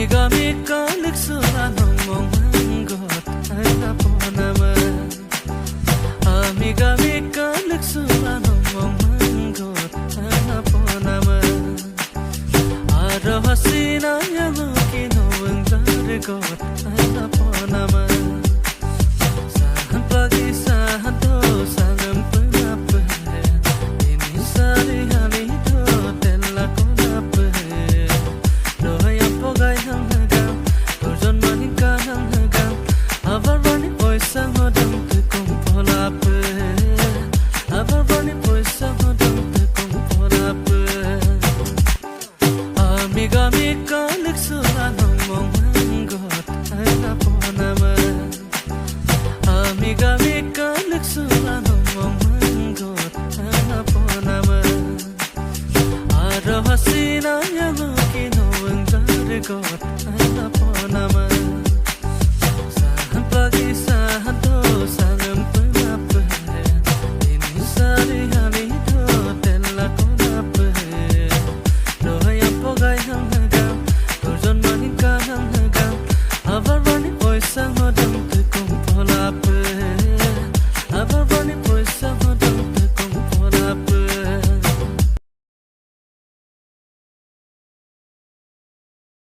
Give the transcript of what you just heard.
Gami kalik suranong monggot ay naponama. Gami kalik suranong monggot ay naponama. Aro hasina yang kinawang darigot ay naponama. Sahan pagi sahan to sanam penape. Ini sari hani to tela konape. Doya pogai hang hagam, turjon maning ka hang hagam. Abar bani poisa hodam tu kong polape. Abar bani poisa hodam tu kong polape. Amiga mika